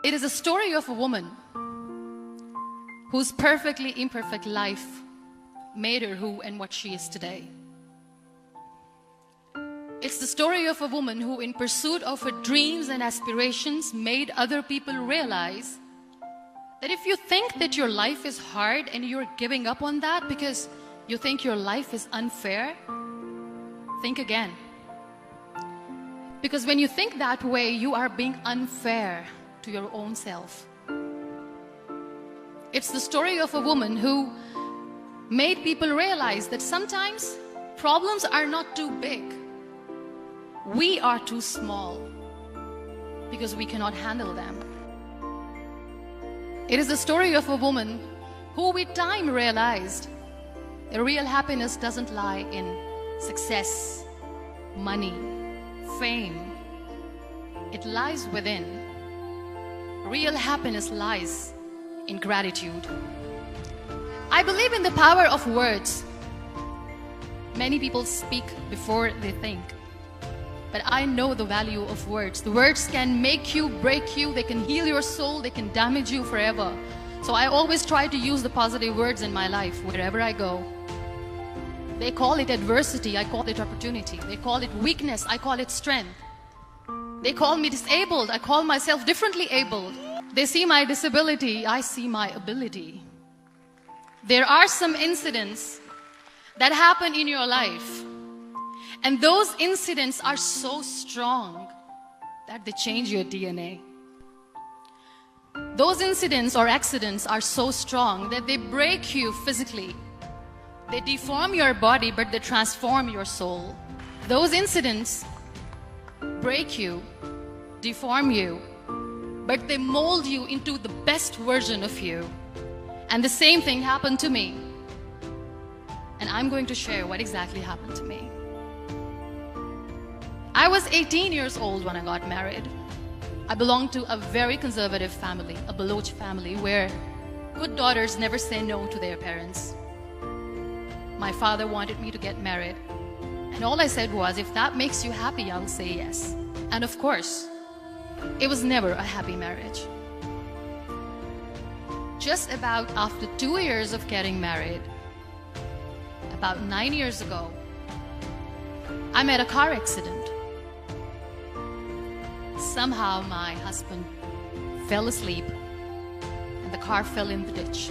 It is a story of a woman whose perfectly imperfect life made her who and what she is today. It's the story of a woman who, in pursuit of her dreams and aspirations, made other people realize that if you think that your life is hard and you're giving up on that because you think your life is unfair, think again. Because when you think that way, you are being unfair to your own self. It's the story of a woman who made people realize that sometimes problems are not too big. We are too small because we cannot handle them. It is the story of a woman who with time realized that real happiness doesn't lie in success, money, fame. It lies within. Real happiness lies in gratitude. I believe in the power of words. Many people speak before they think. But I know the value of words. The words can make you, break you, they can heal your soul, they can damage you forever. So I always try to use the positive words in my life wherever I go. They call it adversity, I call it opportunity. They call it weakness, I call it strength. They call me disabled, I call myself differently abled. They see my disability, I see my ability. There are some incidents that happen in your life, and those incidents are so strong that they change your DNA. Those incidents or accidents are so strong that they break you physically. They deform your body, but they transform your soul. Those incidents break you, deform you, but they mold you into the best version of you. And the same thing happened to me. And I'm going to share what exactly happened to me. I was 18 years old when I got married. I belonged to a very conservative family, a Baloch family, where good daughters never say no to their parents. My father wanted me to get married, and all I said was, if that makes you happy, I'll say yes. And of course, it was never a happy marriage. Just about after 2 years of getting married, about 9 years ago, I met a car accident. Somehow my husband fell asleep and the car fell in the ditch.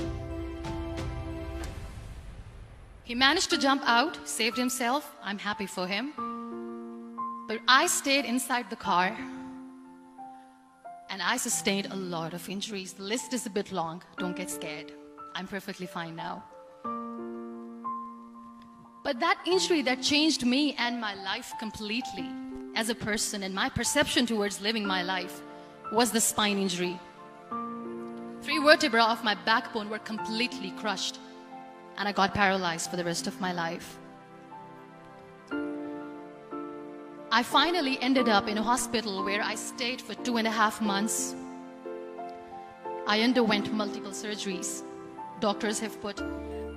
He managed to jump out, saved himself. I'm happy for him. But I stayed inside the car and I sustained a lot of injuries. The list is a bit long. Don't get scared. I'm perfectly fine now. But that injury that changed me and my life completely as a person, and my perception towards living my life, was the spine injury. 3 vertebrae of my backbone were completely crushed, and I got paralyzed for the rest of my life. I finally ended up in a hospital where I stayed for 2.5 months. I underwent multiple surgeries. Doctors have put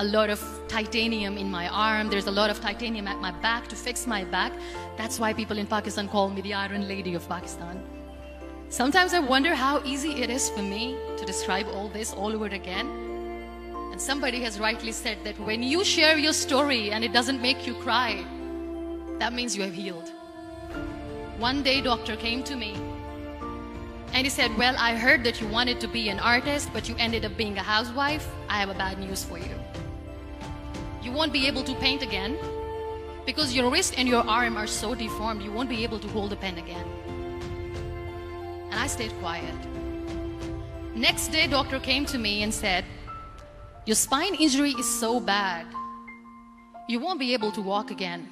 a lot of titanium in my arm. There's a lot of titanium at my back to fix my back. That's why people in Pakistan call me the Iron Lady of Pakistan. Sometimes I wonder how easy it is for me to describe all this all over again. And somebody has rightly said that when you share your story and it doesn't make you cry, that means you have healed. One day, doctor came to me and he said, well, I heard that you wanted to be an artist, but you ended up being a housewife. I have a bad news for you. You won't be able to paint again because your wrist and your arm are so deformed, you won't be able to hold a pen again. And I stayed quiet. Next day, doctor came to me and said, your spine injury is so bad, you won't be able to walk again.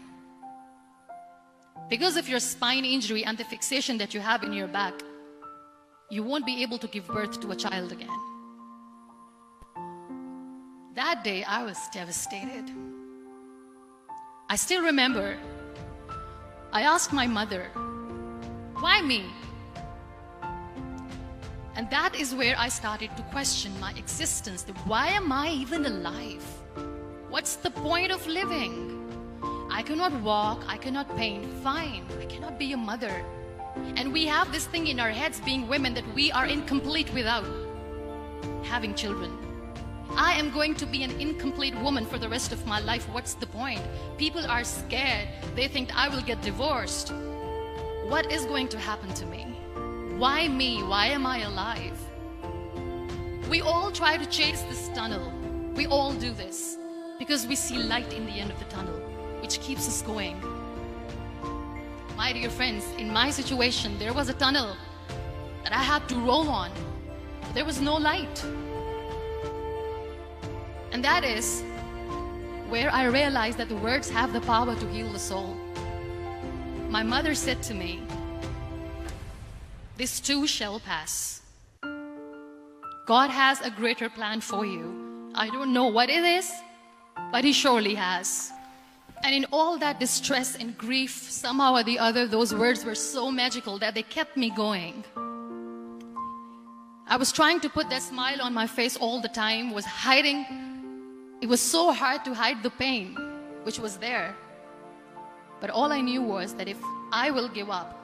Because of your spine injury and the fixation that you have in your back, you won't be able to give birth to a child again. That day, I was devastated. I still remember, I asked my mother, why me? And that is where I started to question my existence. Why am I even alive? What's the point of living? I cannot walk, I cannot paint, fine. I cannot be a mother. And we have this thing in our heads, being women, that we are incomplete without having children. I am going to be an incomplete woman for the rest of my life. What's the point? People are scared. They think I will get divorced. What is going to happen to me? Why me? Why am I alive? We all try to chase this tunnel. We all do this because we see light in the end of the tunnel, which keeps us going. My dear friends, in my situation, there was a tunnel that I had to roll on. There was no light. And that is where I realized that the words have the power to heal the soul. My mother said to me, "This too shall pass. God has a greater plan for you. I don't know what it is, but He surely has." And in all that distress and grief, somehow or the other, those words were so magical that they kept me going. I was trying to put that smile on my face all the time, was hiding. It was so hard to hide the pain, which was there. But all I knew was that if I will give up,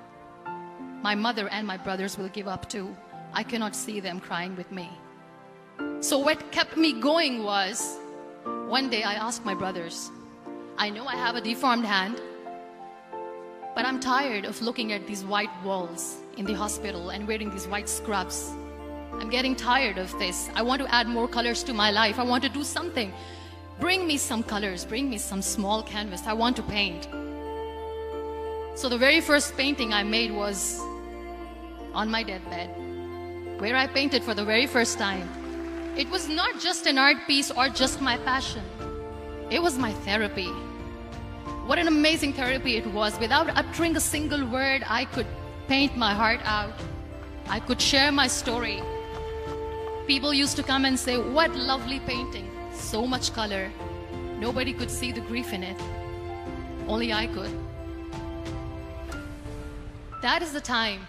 my mother and my brothers will give up too. I cannot see them crying with me. So what kept me going was, one day I asked my brothers, I know I have a deformed hand, but I'm tired of looking at these white walls in the hospital and wearing these white scrubs. I'm getting tired of this. I want to add more colors to my life. I want to do something. Bring me some colors. Bring me some small canvas. I want to paint. So the very first painting I made was on my deathbed, where I painted for the very first time. It was not just an art piece or just my passion. It was my therapy. What an amazing therapy it was. Without uttering a single word, I could paint my heart out. I could share my story. People used to come and say, "What lovely painting. So much color." Nobody could see the grief in it. Only I could. That is the time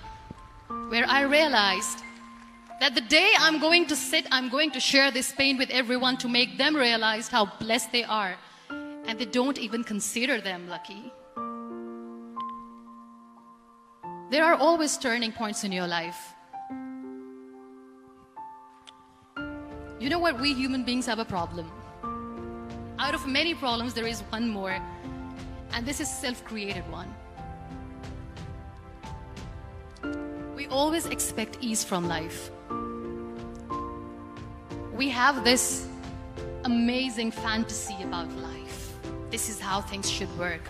where I realized that the day I'm going to sit, I'm going to share this pain with everyone to make them realize how blessed they are. And they don't even consider them lucky. There are always turning points in your life. You know what? We human beings have a problem. Out of many problems, there is one more. And this is self-created one. We always expect ease from life. We have this amazing fantasy about life. This is how things should work.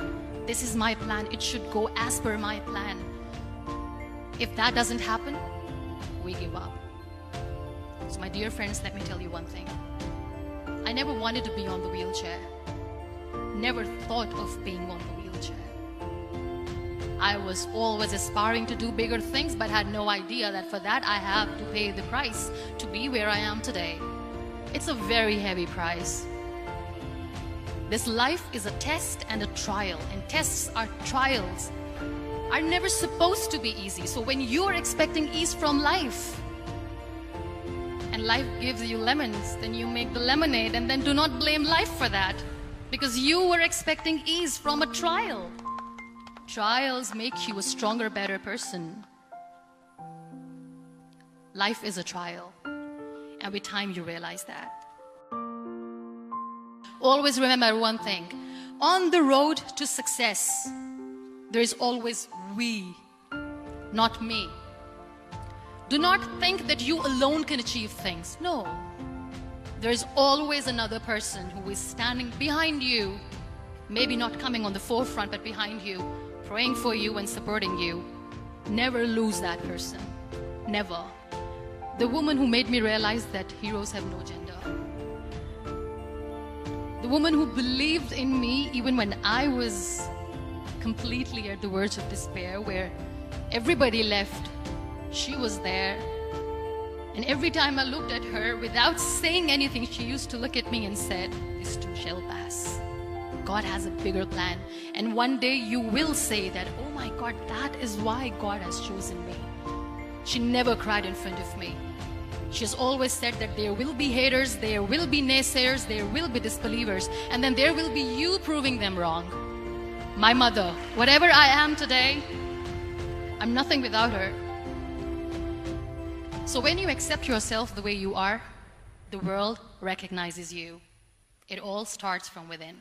This is my plan. It should go as per my plan. If that doesn't happen, we give up. So my dear friends, let me tell you one thing. I never wanted to be on the wheelchair. Never thought of being on the wheelchair. I was always aspiring to do bigger things, but had no idea that for that I have to pay the price to be where I am today. It's a very heavy price. This life is a test and a trial, and tests are trials are never supposed to be easy. So when you are expecting ease from life, and life gives you lemons, then you make the lemonade, and then do not blame life for that, because you were expecting ease from a trial. Trials make you a stronger, better person. Life is a trial, and with time you realize that. Always remember one thing. On the road to success, there is always we, not me. Do not think that you alone can achieve things. No. There is always another person who is standing behind you, maybe not coming on the forefront, but behind you, praying for you and supporting you. Never lose that person. Never. The woman who made me realize that heroes have no gender. The woman who believed in me even when I was completely at the verge of despair, where everybody left, she was there. And every time I looked at her, without saying anything, she used to look at me and said, "This too shall pass. God has a bigger plan. And one day you will say that, oh my God, that is why God has chosen me." She never cried in front of me. She has always said that there will be haters, there will be naysayers, there will be disbelievers, and then there will be you proving them wrong. My mother, whatever I am today, I'm nothing without her. So when you accept yourself the way you are, the world recognizes you. It all starts from within.